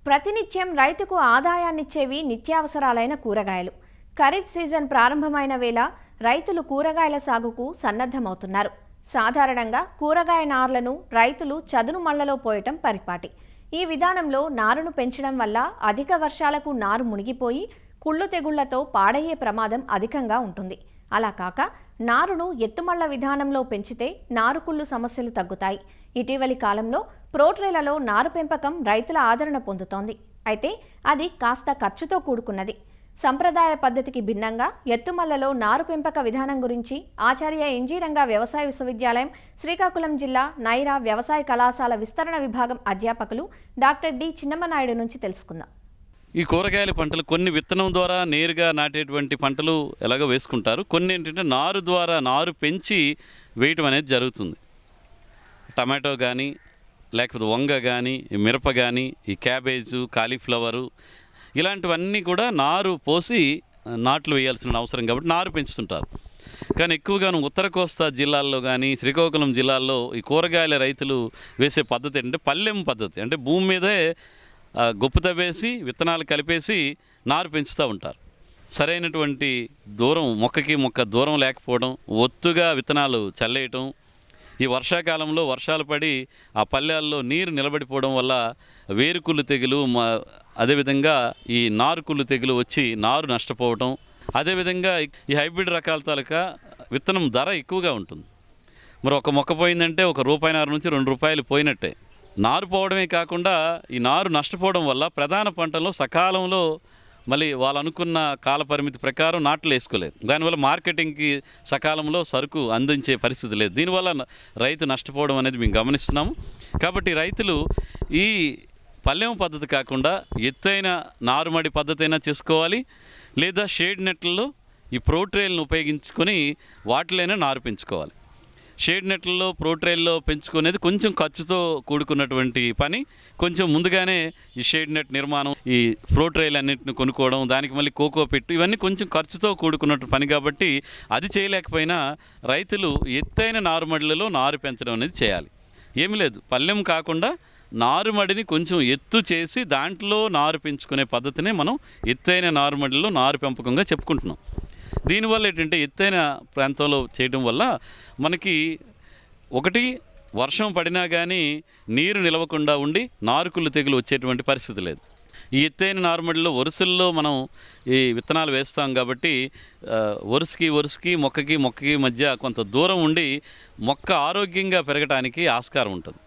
ప్రతినిత్యం రైతుకు ఆదాయాన్నిచ్చేవి నిత్యావసరాలైన కూరగాయలు. ఖరీఫ్ సీజన్ ప్రారంభమైన వేళ రైతులు కూరగాయల సాగుకు సన్నద్ధమవుతున్నారు. సాధారణంగా కూరగాయ నార్లను రైతులు చదును మళ్లలో పోయటం పరిపాటి. ఈ విధానంలో నారును పెంచడం వల్ల అధిక వర్షాలకు నారు మునిగిపోయి కుళ్ళు తెగుళ్లతో పాడయ్యే ప్రమాదం అధికంగా ఉంటుంది. అలా కాక నారును ఎత్తుమళ్ల విధానంలో పెంచితే నారుకుళ్ళు సమస్యలు తగ్గుతాయి. ఇటీవలి కాలంలో ప్రోట్రేలలో నారు పెంపకం రైతుల ఆదరణ పొందుతోంది. అయితే అది కాస్త ఖర్చుతో కూడుకున్నది. సంప్రదాయ పద్ధతికి భిన్నంగా ఎత్తుమళ్లలో నారు పెంపక విధానం గురించి ఆచార్య ఇంజీరంగ వ్యవసాయ విశ్వవిద్యాలయం, శ్రీకాకుళం జిల్లా నైరా వ్యవసాయ కళాశాల విస్తరణ విభాగం అధ్యాపకులు డాక్టర్ డి చిన్నమనాయుడు నుంచి తెలుసుకుందాం. ఈ కూరగాయల పంటలు కొన్ని విత్తనం ద్వారా నేరుగా నాటేటువంటి పంటలు ఎలాగో వేసుకుంటారు. కొన్ని ఏంటంటే నారు ద్వారా నారు పెంచి వేయటం అనేది జరుగుతుంది. టమాటో కానీ, లేకపోతే వంగ కానీ, మిరప కానీ, ఈ క్యాబేజు, కాలీఫ్లవరు ఇలాంటివన్నీ కూడా నారు పోసి నాట్లు వేయాల్సిన అవసరం కాబట్టి నారు పెంచుతుంటారు. కానీ ఎక్కువగాను ఉత్తర కోస్తా జిల్లాల్లో కానీ, శ్రీకాకుళం జిల్లాల్లో ఈ కూరగాయల రైతులు వేసే పద్ధతి ఏంటంటే పల్లెం పద్ధతి. అంటే భూమి మీదే గొప్ప వేసి విత్తనాలు కలిపేసి నారు పెంచుతూ ఉంటారు. సరైనటువంటి దూరం మొక్కకి మొక్క దూరం లేకపోవడం, ఒత్తుగా విత్తనాలు చల్లేయటం, ఈ వర్షాకాలంలో వర్షాలు పడి ఆ పల్లెల్లో నీరు నిలబడిపోవడం వల్ల వేరుకుళ్ళు తెగులు, అదేవిధంగా ఈ నారుకుళ్ళు తెగులు వచ్చి నారు నష్టపోవటం. అదేవిధంగా ఈ హైబ్రిడ్ రకాల తాలూకా విత్తనం ధర ఎక్కువగా ఉంటుంది. మరి ఒక మొక్క పోయిందంటే ₹1.5 నుంచి ₹2 పోయినట్టే. నారు పోవడమే కాకుండా ఈ నారు నష్టపోవడం వల్ల ప్రధాన పంటల్లో సకాలంలో మళ్ళీ వాళ్ళు అనుకున్న కాల పరిమితి ప్రకారం నాట్లు వేసుకోలేదు. దానివల్ల మార్కెటింగ్కి సకాలంలో సరుకు అందించే పరిస్థితి లేదు. దీనివల్ల రైతు నష్టపోవడం అనేది మేము గమనిస్తున్నాము. కాబట్టి రైతులు ఈ పల్లెం పద్ధతి కాకుండా ఎత్తైన నారుమడి పద్ధతి అయినా చేసుకోవాలి, లేదా షేడ్ నెట్లలో ఈ ప్రోట్రేల్ను ఉపయోగించుకొని వాటిలోనే నారు పెంచుకోవాలి. షేడ్ నెట్లలో ప్రోట్రేల్లో పెంచుకునేది కొంచెం ఖర్చుతో కూడుకున్నటువంటి పని. కొంచెం ముందుగానే ఈ షేడ్ నెట్ నిర్మాణం, ఈ ప్రోట్రేల్ అన్నింటిని కొనుక్కోవడం, దానికి మళ్ళీ కోకో పెట్టు, ఇవన్నీ కొంచెం ఖర్చుతో కూడుకున్నట్టు పని. కాబట్టి అది చేయలేకపోయినా రైతులు ఎత్తైన నారుమడిలలో నారు పెంచడం అనేది చేయాలి. ఏమీ లేదు, పల్లెం కాకుండా నారుమడిని కొంచెం ఎత్తు చేసి దాంట్లో నారు పెంచుకునే పద్ధతినే మనం ఎత్తైన నారుమడిలో నారు పెంపకంగా చెప్పుకుంటున్నాం. దీనివల్ల ఏంటంటే ఎత్తైన ప్రాంతంలో చేయడం వల్ల మనకి ఒకటి వర్షం పడినా కానీ నీరు నిలవకుండా ఉండి నారుకుళ్ళు తెగులు వచ్చేటువంటి పరిస్థితి లేదు. ఈ ఎత్తైన నారుమడిలో వరుసల్లో మనం ఈ విత్తనాలు వేస్తాం కాబట్టి వరుసకి మొక్కకి మధ్య కొంత దూరం ఉండి మొక్క ఆరోగ్యంగా పెరగడానికి ఆస్కారం ఉంటుంది.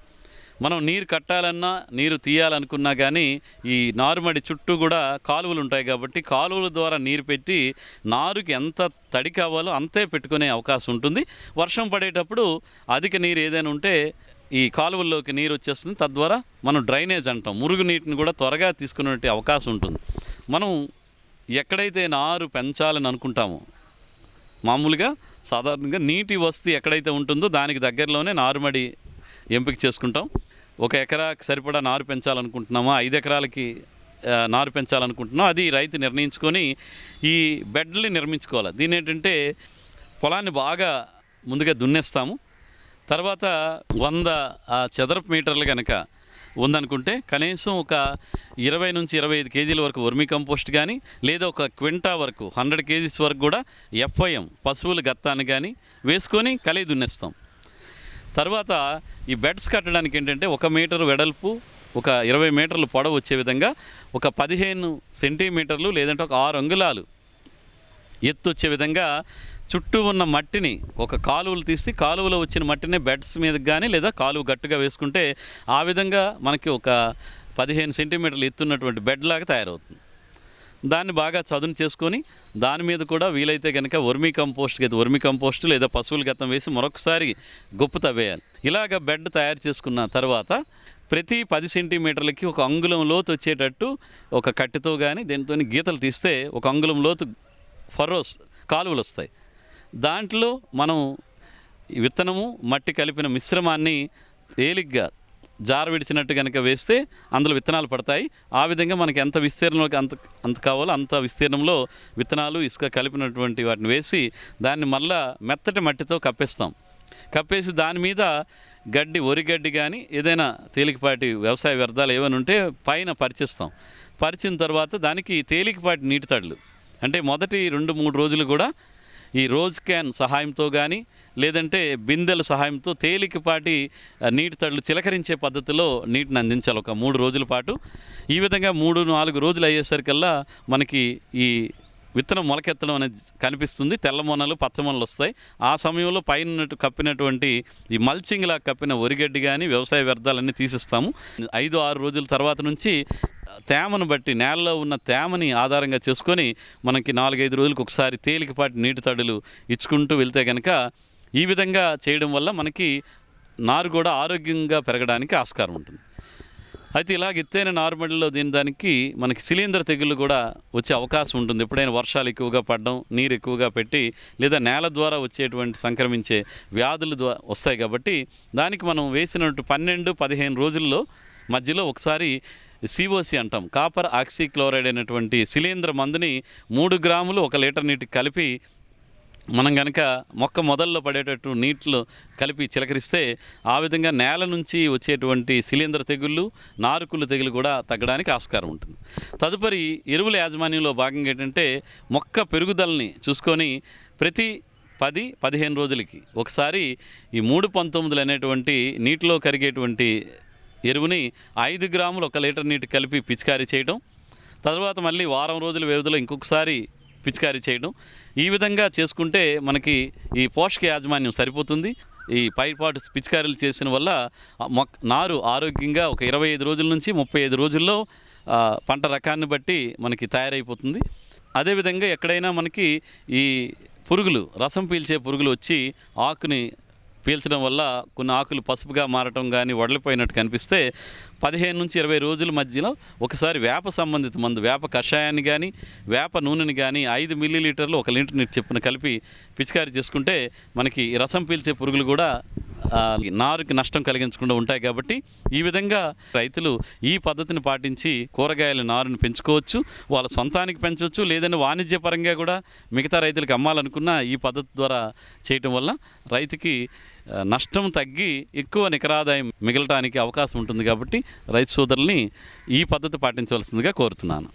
మనం నీరు కట్టాలన్నా నీరు తీయాలనుకున్నా కానీ ఈ నారుమడి చుట్టూ కూడా కాలువలు ఉంటాయి కాబట్టి కాలువల ద్వారా నీరు పెట్టి నారుకి ఎంత తడి కావాలో అంతే పెట్టుకునే అవకాశం ఉంటుంది. వర్షం పడేటప్పుడు అధిక నీరు ఏదైనా ఉంటే ఈ కాలువల్లోకి నీరు వచ్చేస్తుంది. తద్వారా మనం డ్రైనేజ్ అంటాం, మురుగునీటిని కూడా త్వరగా తీసుకునే అవకాశం ఉంటుంది. మనం ఎక్కడైతే నారు పెంచాలని అనుకుంటామో మామూలుగా సాధారణంగా నీటి వసతి ఎక్కడైతే ఉంటుందో దానికి దగ్గరలోనే నారుమడి ఎంపిక చేసుకుంటాం. 1 ఎకరాకి సరిపడా నారు పెంచాలనుకుంటున్నామా, 5 ఎకరాలకి నారు పెంచాలనుకుంటున్నాం, అది రైతు నిర్ణయించుకొని ఈ బెడ్లు నిర్మించుకోవాలి. దీని ఏంటంటే పొలాన్ని బాగా ముందుగా దున్నేస్తాము. తర్వాత 100 చదరపు మీటర్లు కనుక ఉందనుకుంటే కనీసం ఒక 20 నుంచి 25 కేజీల వరకు వర్మీ కంపోస్ట్ కానీ, లేదా 1 క్వింటా వరకు 100 కేజీస్ వరకు కూడా FIM పశువుల గత్తాన్ని కానీ వేసుకొని కలిగి దున్నేస్తాం. తర్వాత ఈ బెడ్స్ కట్టడానికి ఏంటంటే 1 మీటరు వెడల్పు, ఒక 20 మీటర్లు పొడవు వచ్చే విధంగా ఒక 15 సెంటీమీటర్లు లేదంటే ఒక 6 అంగుళాలు ఎత్తు వచ్చే విధంగా చుట్టూ ఉన్న మట్టిని ఒక కాలువలు తీసి కాలువలో వచ్చిన మట్టిని బెడ్స్ మీదకి కానీ లేదా కాలువ గట్టుగా వేసుకుంటే ఆ విధంగా మనకి ఒక 15 సెంటీమీటర్లు ఎత్తున్నటువంటి బెడ్ లాగా తయారవుతుంది. దాన్ని బాగా చదును చేసుకొని దాని మీద కూడా వీలైతే కనుక వర్మీ కంపోస్ట్ లేదా పశువుల గత్తం వేసి మరొకసారి గొప్ప తవ్వేయాలి. ఇలాగ బెడ్ తయారు చేసుకున్న తర్వాత ప్రతి 10 సెంటీమీటర్లకి 1 అంగుళం లోతు వచ్చేటట్టు ఒక కట్టెతో కానీ దేనితో గీతలు తీస్తే 1 అంగుళం లోతు ఫర్రోస్ కాలువలు వస్తాయి. దాంట్లో మనం విత్తనము మట్టి కలిపిన మిశ్రమాన్ని తేలిగ్గా జార విడిచినట్టు కనుక వేస్తే అందులో విత్తనాలు పడతాయి. ఆ విధంగా మనకి ఎంత విస్తీర్ణంలోకి అంత కావాలో అంత విస్తీర్ణంలో విత్తనాలు ఇసుక కలిపినటువంటి వాటిని వేసి దాన్ని మళ్ళా మెత్తటి మట్టితో కప్పేస్తాం. కప్పేసి దాని మీద గడ్డి వరిగడ్డి కానీ ఏదైనా తేలికపాటి వ్యవసాయ వ్యర్థాలు ఏమైనా ఉంటే పైన పరిచిస్తాం. పరిచిన తర్వాత దానికి తేలికపాటి నీటి తడులు అంటే మొదటి 2-3 రోజులు కూడా ఈ రోజ్ క్యాన్ సహాయంతో కానీ లేదంటే బిందెల సహాయంతో తేలికపాటి నీటి తడులు చిలకరించే పద్ధతిలో నీటిని అందించాలి ఒక 3 రోజుల పాటు. ఈ విధంగా 3-4 రోజులు అయ్యేసరికల్లా మనకి ఈ విత్తనం మొలకెత్తడం అనేది కనిపిస్తుంది. తెల్ల మొనలు పచ్చ మొనలు వస్తాయి. ఆ సమయంలో పైన కప్పినటువంటి ఈ మల్చింగ్లా కప్పిన వరిగడ్డి కానీ వ్యవసాయ వ్యర్థాలన్నీ తీసిస్తాము. 5-6 రోజుల తర్వాత నుంచి తేమను బట్టి నేలలో ఉన్న తేమని ఆధారంగా చేసుకొని మనకి 4-5 రోజులకు ఒకసారి తేలికపాటి నీటి తడులు ఇచ్చుకుంటూ వెళ్తే కనుక ఈ విధంగా చేయడం వల్ల మనకి నారు కూడా ఆరోగ్యంగా పెరగడానికి ఆస్కారం ఉంటుంది. అయితే ఇలాగ ఎత్తైన నారుమడిలో దానికి మనకి శిలీంధ్ర తెగుళ్ళు కూడా వచ్చే అవకాశం ఉంటుంది. ఎప్పుడైనా వర్షాలు ఎక్కువగా పడడం, నీరు ఎక్కువగా పెట్టి లేదా నేల ద్వారా వచ్చేటువంటి సంక్రమించే వ్యాధులు వస్తాయి. కాబట్టి దానికి మనం వేసినట్టు 12-15 రోజుల్లో మధ్యలో ఒకసారి COC అంటాం, కాపర్ ఆక్సీక్లోరైడ్ అయినటువంటి శిలీంధ్ర మందుని 3 గ్రాములు 1 లీటర్ నీటికి కలిపి మనం కనుక మొక్క మొదల్లో పడేటట్టు నీటిలో కలిపి చిలకరిస్తే ఆ విధంగా నేల నుంచి వచ్చేటువంటి శిలీంధ్ర తెగుళ్ళు, నారుకుళ్ళు తెగులు కూడా తగ్గడానికి ఆస్కారం ఉంటుంది. తదుపరి ఎరువుల యాజమాన్యంలో భాగంగా ఏంటంటే మొక్క పెరుగుదలని చూసుకొని ప్రతి 10-15 రోజులకి ఒకసారి ఈ 3-19 అనేటువంటి నీటిలో కరిగేటువంటి ఎరువుని 5 గ్రాములు 1 లీటర్ నీటి కలిపి పిచికారీ చేయడం, తర్వాత మళ్ళీ వారం రోజుల వ్యవధిలో ఇంకొకసారి పిచికారీ చేయడం. ఈ విధంగా చేసుకుంటే మనకి ఈ పోషక యాజమాన్యం సరిపోతుంది. ఈ పైపాటు పిచికారీలు చేసిన వల్ల నారు ఆరోగ్యంగా ఒక 25 రోజుల నుంచి 35 రోజుల్లో పంట రకాన్ని బట్టి మనకి తయారైపోతుంది. అదేవిధంగా ఎక్కడైనా మనకి ఈ పురుగులు, రసం పీల్చే పురుగులు వచ్చి ఆకుని పీల్చడం వల్ల కొన్ని ఆకులు పసుపుగా మారటం కానీ వడలిపోయినట్టు కనిపిస్తే 15-20 రోజుల మధ్యలో ఒకసారి వేప సంబంధిత మందు, వేప కషాయాన్ని కానీ వేప నూనెని కానీ 5 మిల్లీలీటర్లు 1 లీటర్ నీటి చొప్పున కలిపి పిచికారీ చేసుకుంటే మనకి రసం పీల్చే పురుగులు కూడా నారుకి నష్టం కలిగించకుండా ఉంటాయి. కాబట్టి ఈ విధంగా రైతులు ఈ పద్ధతిని పాటించి కూరగాయల నారుని పెంచుకోవచ్చు. వాళ్ళ సొంతానికి పెంచవచ్చు, లేదంటే వాణిజ్యపరంగా కూడా మిగతా రైతులకు అమ్మాలనుకున్న ఈ పద్ధతి ద్వారా చేయటం వల్ల రైతుకి నష్టం తగ్గి ఎక్కువ నికరాదాయం మిగలటానికి అవకాశం ఉంటుంది. కాబట్టి రైతు సోదరుల్ని ఈ పద్ధతి పాటించవలసిందిగా కోరుతున్నాను.